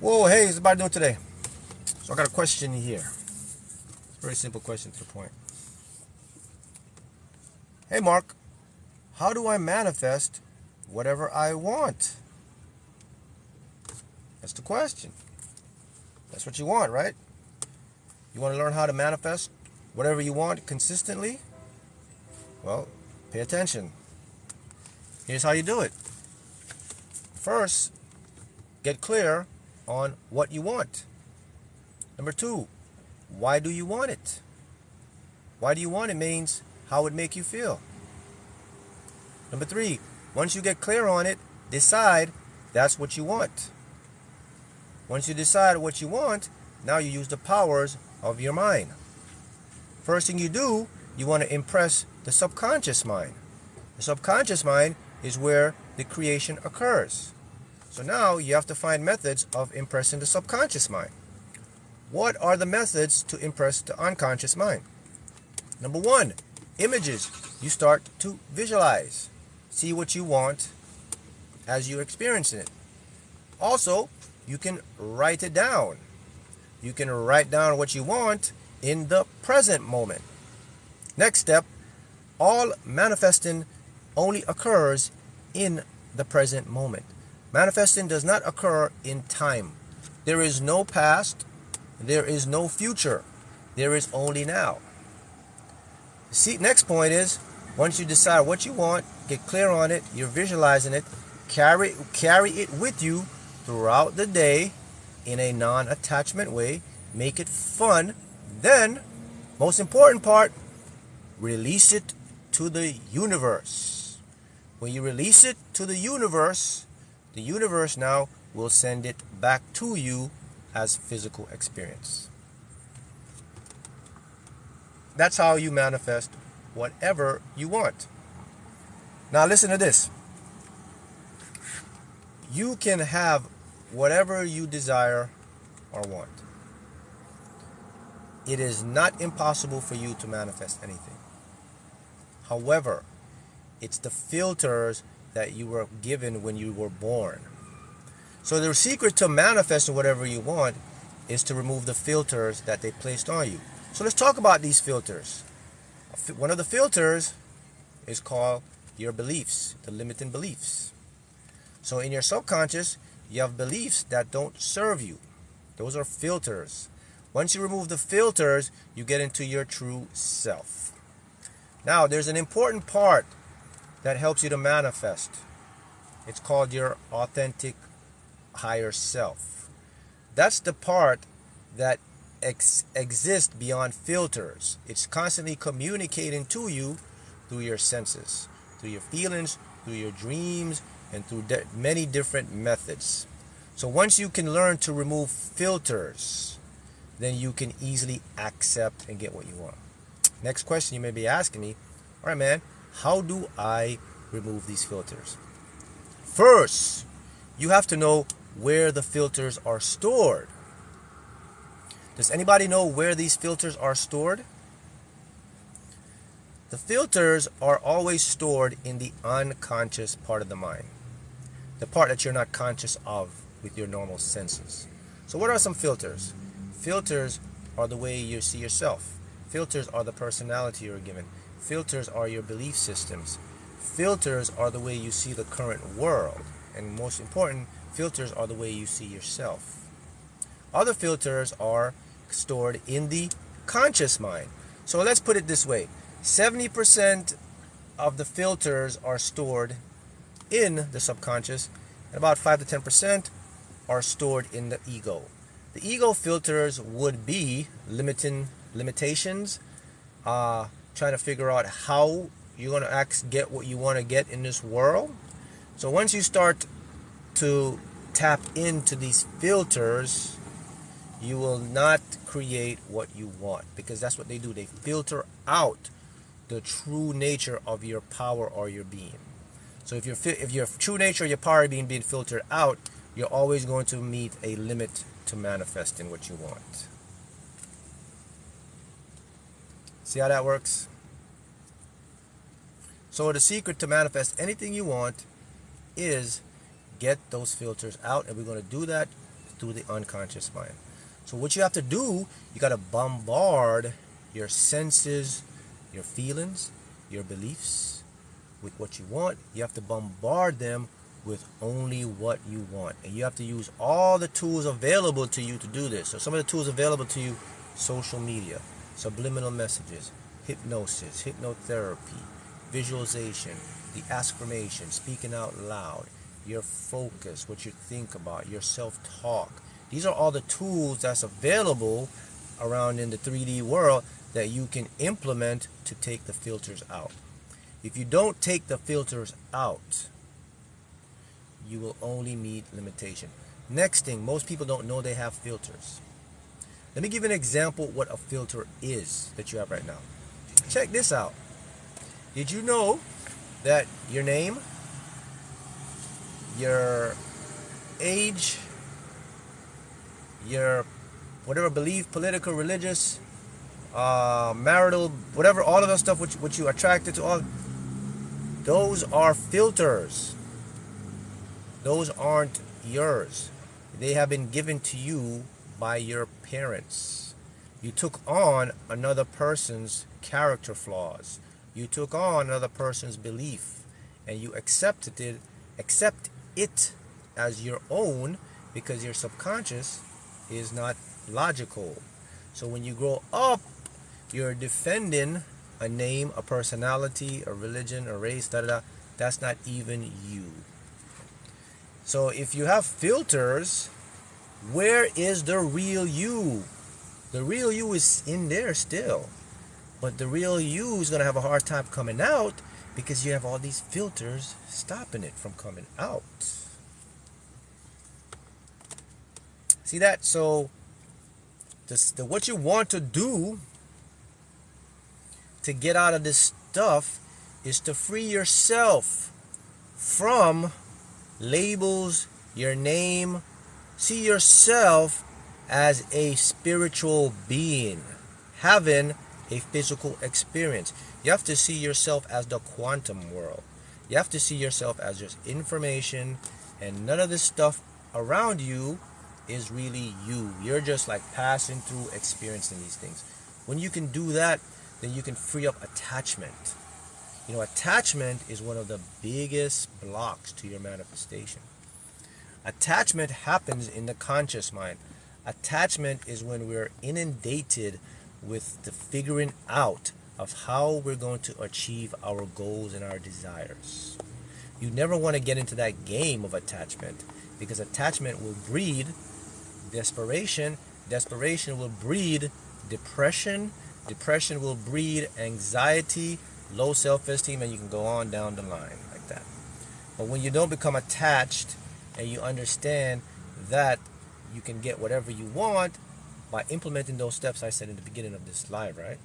Whoa, hey, what's everybody doing today? So I got a question here. It's a very simple question to the point. Hey, Mark, how do I manifest whatever I want? That's the question. That's what you want, right? You want to learn how to manifest whatever you want consistently? Well, pay attention. Here's how you do it. First, get clear on what you want. Number two, why do you want it? Why do you want it means how it would make you feel. Number three, once you get clear on it, decide that's what you want. Once you decide what you want, now you use the powers of your mind. First thing you do, you want to impress the subconscious mind. The subconscious mind is where the creation occurs. So now you have to find methods of impressing the subconscious mind. What are the methods to impress the unconscious mind? Number one, images. You start to visualize. See what you want as you experience it. Also, you can write it down. You can write down what you want in the present moment. Next step, all manifesting only occurs in the present moment. Manifesting does not occur in time. There is no past. There is no future. There is only now. See, next point is, once you decide what you want, get clear on it, you're visualizing it, carry it with you throughout the day in a non-attachment way. Make it fun. Then, most important part, release it to the universe. When you release it to the universe now will send it back to you as physical experience. That's how you manifest whatever you want. Now listen to this. You can have whatever you desire or want. It is not impossible for you to manifest anything. However, it's the filters that you were given when you were born. So the secret to manifesting whatever you want is to remove the filters that they placed on you. So let's talk about these filters. One of the filters is called your beliefs, the limiting beliefs. So in your subconscious, you have beliefs that don't serve you. Those are filters. Once you remove the filters, you get into your true self. Now, there's an important part that helps you to manifest. It's called your authentic higher self. That's the part that exists beyond filters. It's constantly communicating to you through your senses, through your feelings, through your dreams, and through many different methods. So once you can learn to remove filters, then you can easily accept and get what you want. Next question you may be asking me, all right, man, how do I remove these filters? First, you have to know where the filters are stored. Does anybody know where these filters are stored? The filters are always stored in the unconscious part of the mind, the part that you're not conscious of with your normal senses. So what are some filters? Filters are the way you see yourself. Filters are the personality you're given. Filters are your belief systems. Filters are the way you see the current world. And most important, filters are the way you see yourself. Other filters are stored in the conscious mind. So let's put it this way. 70% of the filters are stored in the subconscious, and about 5 to 10% are stored in the ego. The ego filters would be limitations, trying to figure out how you're going to get what you want to get in this world. So once you start to tap into these filters, you will not create what you want, because that's what they do. They filter out the true nature of your power or your being. So if your true nature, your power being filtered out, you're always going to meet a limit to manifesting what you want. See how that works? So the secret to manifest anything you want is get those filters out, and we're going to do that through the unconscious mind. So what you have to do, you got to bombard your senses, your feelings, your beliefs with what you want. You have to bombard them with only what you want. And you have to use all the tools available to you to do this. So some of the tools available to you: social media, subliminal messages, hypnosis, hypnotherapy, visualization, the affirmation, speaking out loud, your focus, what you think about, your self-talk. These are all the tools that's available around in the 3D world that you can implement to take the filters out. If you don't take the filters out, you will only meet limitation. Next thing, most people don't know they have filters. Let me give you an example what a filter is that you have right now. Check this out. Did you know that your name, your age, your whatever belief, political, religious, marital, whatever, all of that stuff which you attracted to, all those are filters. Those aren't yours. They have been given to you by your parents. You took on another person's character flaws. You took on another person's belief, and you accept it as your own, because your subconscious is not logical. So when you grow up, you're defending a name, a personality, a religion, a race, that's not even you. So if you have filters, where is the real you? The real you is in there still. But the real you is going to have a hard time coming out because you have all these filters stopping it from coming out. See that? So what you want to do to get out of this stuff is to free yourself from labels, your name. See yourself as a spiritual being having a physical experience. You have to see yourself as the quantum world. You have to see yourself as just information, and none of this stuff around you is really you. You're just like passing through, experiencing these things. When you can do that, then you can free up attachment. You know, attachment is one of the biggest blocks to your manifestation. Attachment happens in the conscious mind. Attachment is when we're inundated with the figuring out of how we're going to achieve our goals and our desires. You never want to get into that game of attachment, because attachment will breed desperation. Desperation will breed depression. Depression will breed anxiety, low self-esteem, and you can go on down the line like that. But when you don't become attached and you understand that you can get whatever you want by implementing those steps I said in the beginning of this live, right?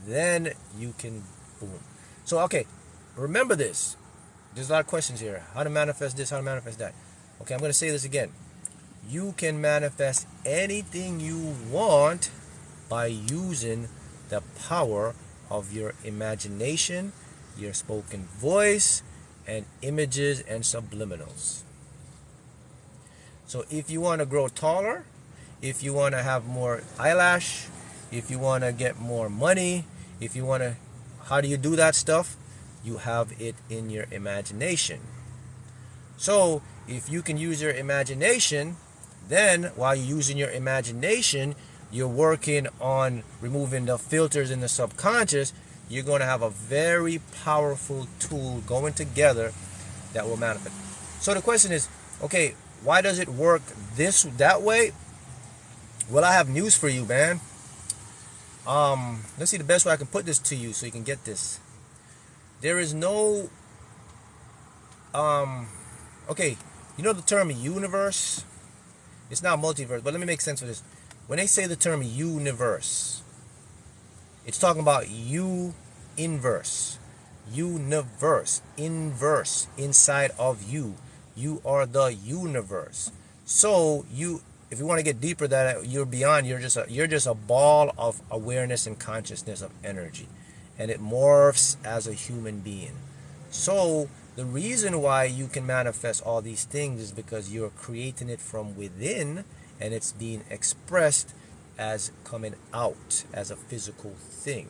Then you can boom. So, okay, remember this. There's a lot of questions here. How to manifest this, how to manifest that. Okay, I'm going to say this again. You can manifest anything you want by using the power of your imagination, your spoken voice, and images and subliminals. So if you want to grow taller, if you want to have more eyelash, if you want to get more money, if you want to, how do you do that stuff? You have it in your imagination. So if you can use your imagination, then while you're using your imagination, you're working on removing the filters in the subconscious, you're going to have a very powerful tool going together that will manifest. So the question is, okay, why does it work that way? Well, I have news for you, man. Let's see the best way I can put this to you so you can get this. There is no, okay, you know the term universe? It's not multiverse, but let me make sense of this. When they say the term universe, it's talking about you inverse, universe, inverse, inside of you. You are the universe. So if you want to get deeper, that you're beyond. You're just a ball of awareness and consciousness of energy, and it morphs as a human being. So The reason why you can manifest all these things is because you're creating it from within, and it's being expressed as coming out as a physical thing.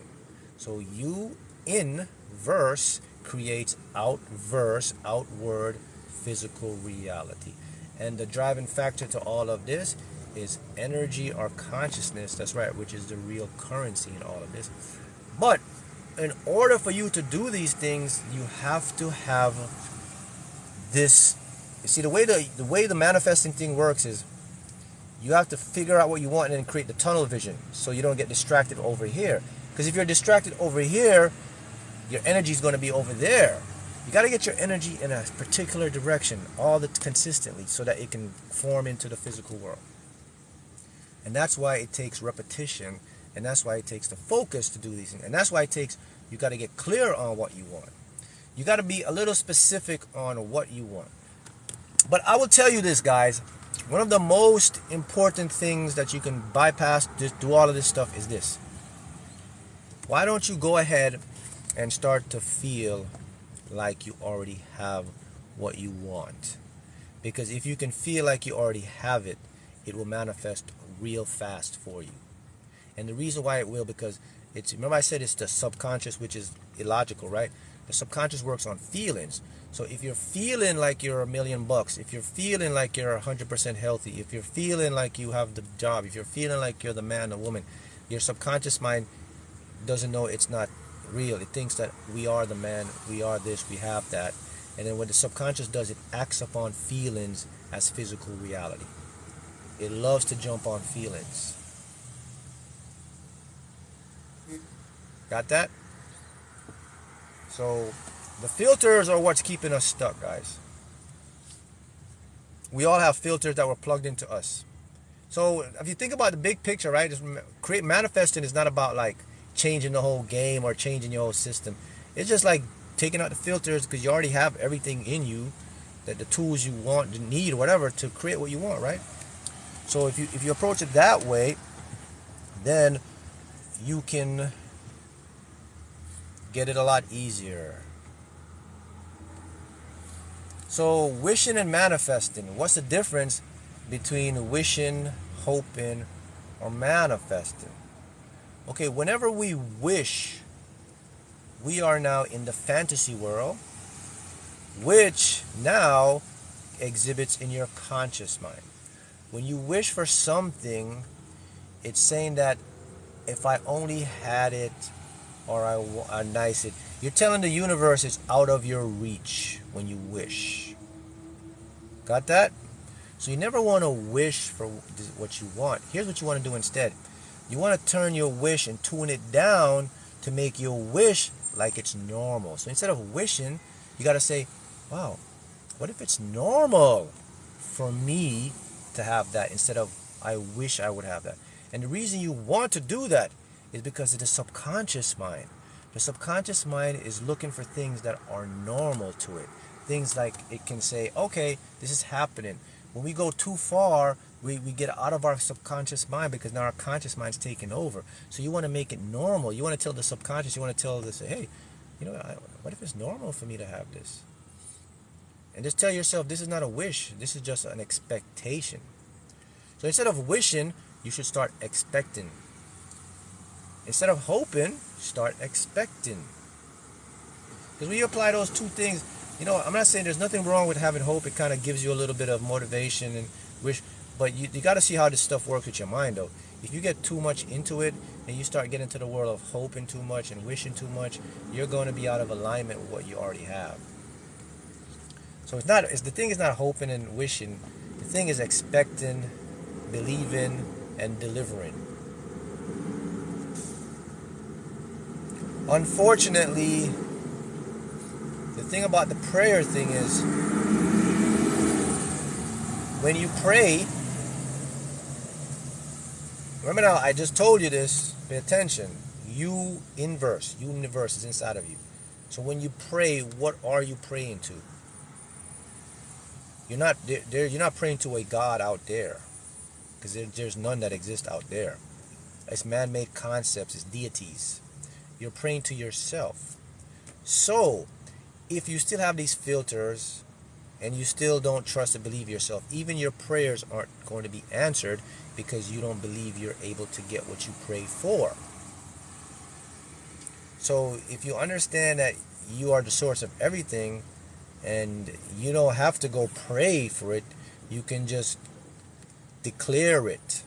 So you in verse creates outward physical reality. And the driving factor to all of this is energy or consciousness, that's right, which is the real currency in all of this. But in order for you to do these things, you have to have this. You see, the way the manifesting thing works is you have to figure out what you want and then create the tunnel vision so you don't get distracted over here. Because if you're distracted over here, your energy is going to be over there. You got to get your energy in a particular direction consistently so that it can form into the physical world. And that's why it takes repetition, and that's why it takes the focus to do these things. And that's why you got to get clear on what you want. You got to be a little specific on what you want. But I will tell you this, guys. One of the most important things that you can bypass, do all of this stuff, is this. Why don't you go ahead and start to feel like you already have what you want? Because if you can feel like you already have it, it will manifest real fast for you. And the reason why it will, because remember I said it's the subconscious, which is illogical, right? The subconscious works on feelings. So if you're feeling like you're $1,000,000, if you're feeling like you're 100% healthy, if you're feeling like you have the job, if you're feeling like you're the man or woman, your subconscious mind doesn't know it's not real. It thinks that we are the man, we are this, we have that. And then what the subconscious does, it acts upon feelings as physical reality. It loves to jump on feelings. Got that? So the filters are what's keeping us stuck, guys. We all have filters that were plugged into us. So if you think about the big picture, right? Manifesting is not about like changing the whole game or changing your whole system. It's just like taking out the filters, because you already have everything in you, that the tools you want, need, whatever, to create what you want, right? So if you approach it that way, then you can get it a lot easier. So wishing and manifesting, what's the difference between wishing, hoping, or manifesting? Okay, whenever we wish, we are now in the fantasy world, which now exhibits in your conscious mind. When you wish for something, it's saying that if I only had it, or I nice it. You're telling the universe it's out of your reach when you wish. Got that? So you never want to wish for what you want. Here's what you want to do instead. You want to turn your wish and tune it down to make your wish like it's normal. So instead of wishing, you got to say, wow, what if it's normal for me to have that instead of I wish I would have that? And the reason you want to do that is because of the subconscious mind. The subconscious mind is looking for things that are normal to it. Things like it can say, okay, this is happening. When we go too far, we get out of our subconscious mind, because now our conscious mind's taking over. So you want to make it normal. You want to tell the subconscious, you want to tell this, hey, what if it's normal for me to have this? And just tell yourself, this is not a wish. This is just an expectation. So instead of wishing, you should start expecting. Instead of hoping, start expecting. Because when you apply those two things, I'm not saying there's nothing wrong with having hope. It kind of gives you a little bit of motivation and wish. But you got to see how this stuff works with your mind, though. If you get too much into it and you start getting into the world of hoping too much and wishing too much, you're going to be out of alignment with what you already have. So the thing is not hoping and wishing. The thing is expecting, believing, and delivering. Unfortunately, the thing about the prayer thing is, when you pray, remember now, I just told you this, pay attention. Universe is inside of you. So when you pray, what are you praying to? You're not praying to a God out there, because there's none that exist out there. It's man-made concepts, it's deities. You're praying to yourself. So if you still have these filters and you still don't trust and believe yourself, even your prayers aren't going to be answered because you don't believe you're able to get what you pray for. So if you understand that you are the source of everything and you don't have to go pray for it, you can just declare it.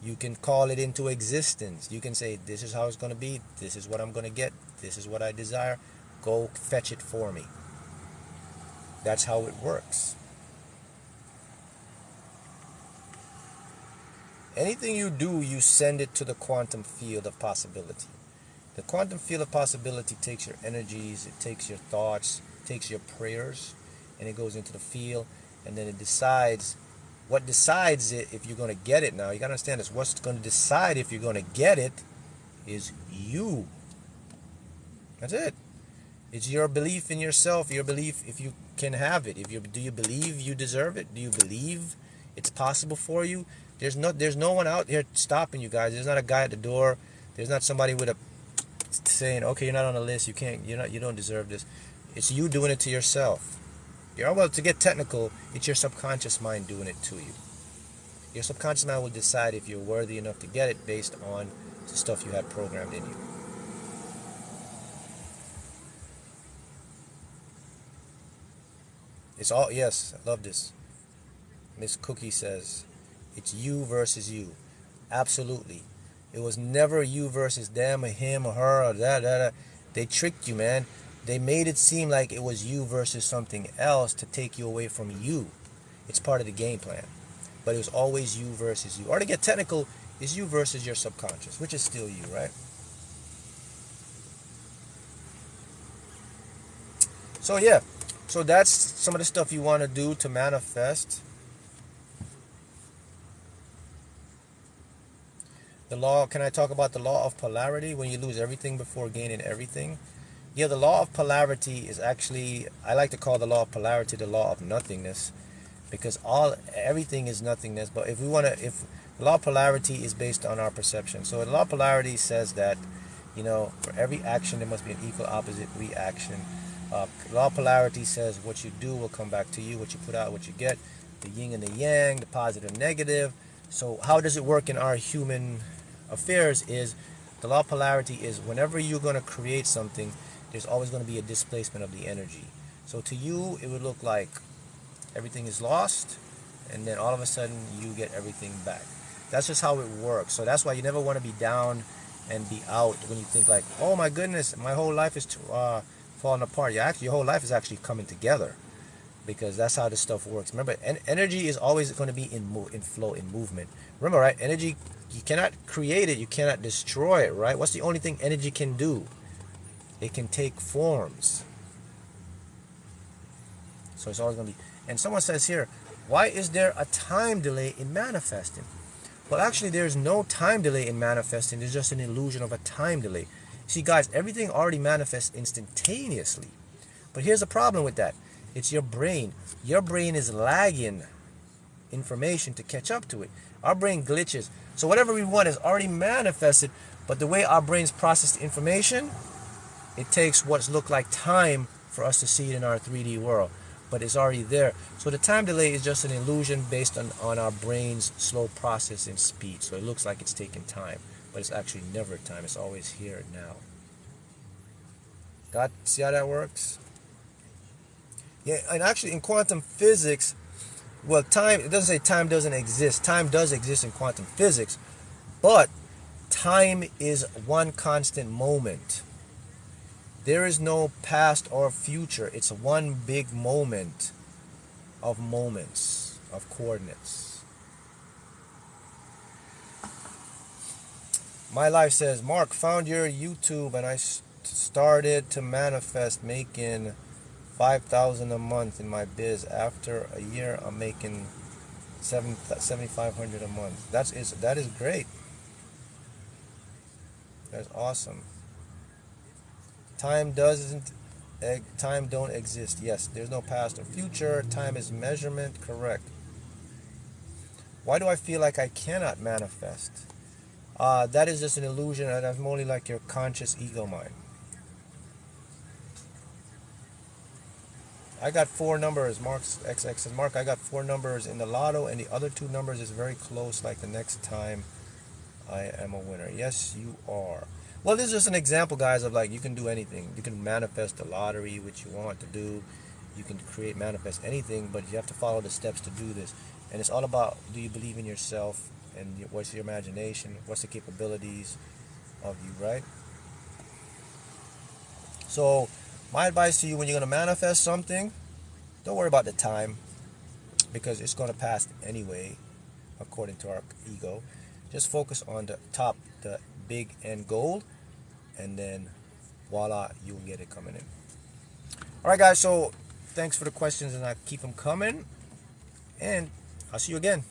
You can call it into existence. You can say, this is how it's going to be. This is what I'm going to get. This is what I desire. Go fetch it for me. That's how it works. Anything you do, you send it to the quantum field of possibility. The quantum field of possibility takes your energies, it takes your thoughts, it takes your prayers, and it goes into the field, and then it decides. What decides it if you're going to get it now, you got to understand this, what's going to decide if you're going to get it is you. That's it. It's your belief in yourself, your belief if you can have it. Do you believe you deserve it? Do you believe it's possible for you? There's no one out here stopping you guys. There's not a guy at the door. There's not somebody with a saying, okay, you're not on the list, you don't deserve this. It's you doing it to yourself. Well, to get technical, it's your subconscious mind doing it to you. Your subconscious mind will decide if you're worthy enough to get it based on the stuff you had programmed in you. It's all, yes, I love this. Miss Cookie says, it's you versus you. Absolutely. It was never you versus them or him or her or that. They tricked you, man. They made it seem like it was you versus something else to take you away from you. It's part of the game plan. But it was always you versus you. Or to get technical, it's you versus your subconscious, which is still you, right? So yeah, so that's some of the stuff you want to do to manifest. The law, can I talk about the law of polarity when you lose everything before gaining everything? Yeah, the law of polarity is actually, I like to call the law of polarity the law of nothingness, because everything is nothingness. But if the law of polarity is based on our perception. So the law of polarity says that, for every action there must be an equal opposite reaction. The law of polarity says what you do will come back to you, what you put out, what you get, the yin and the yang, the positive and negative. So how does it work in our human affairs is, the law of polarity is whenever you're going to create something, there's always going to be a displacement of the energy. So to you, it would look like everything is lost, and then all of a sudden you get everything back. That's just how it works. So that's why you never want to be down and be out when you think like, oh my goodness, my whole life is falling apart. Your whole life is actually coming together, because that's how this stuff works. Remember, energy is always going to be in flow, in movement. Remember, right? Energy, you cannot create it, you cannot destroy it, right? What's the only thing energy can do? It can take forms. So it's always going to be. And someone says here, why is there a time delay in manifesting? Well, actually, there's no time delay in manifesting. There's just an illusion of a time delay. See, guys, everything already manifests instantaneously. But here's the problem with that. It's your brain. Your brain is lagging information to catch up to it. Our brain glitches. So whatever we want is already manifested, but the way our brains process the information, it takes what's look like time for us to see it in our 3D world, but it's already there. So the time delay is just an illusion based on our brain's slow processing speed. So it looks like it's taking time, but it's actually never time. It's always here now. See how that works? Yeah, and actually in quantum physics, well, time, it doesn't say time doesn't exist. Time does exist in quantum physics, but time is one constant moment. There is no past or future. It's one big moment of moments, of coordinates. My Life says, Mark, found your YouTube and I started to manifest making $5,000 a month in my biz. After a year, I'm making $7,500 a month. That is great. That's awesome. Time don't exist. Yes, there's no past or future. Time is measurement. Correct. Why do I feel like I cannot manifest? That is just an illusion, and I'm only like your conscious ego mind. I got 4 numbers. Mark's XX says, Mark, I got 4 numbers in the lotto, and the other 2 numbers is very close, like the next time I am a winner. Yes, you are. Well, this is just an example, guys, of like you can do anything. You can manifest the lottery, which you want to do. You can manifest anything, but you have to follow the steps to do this. And it's all about, do you believe in yourself, and what's your imagination, what's the capabilities of you, right? So my advice to you, when you're going to manifest something, don't worry about the time, because it's going to pass anyway, according to our ego. Just focus on the top, the big end goal, and then voila, you'll get it coming in. All right, guys, so thanks for the questions, and I keep them coming, and I'll see you again.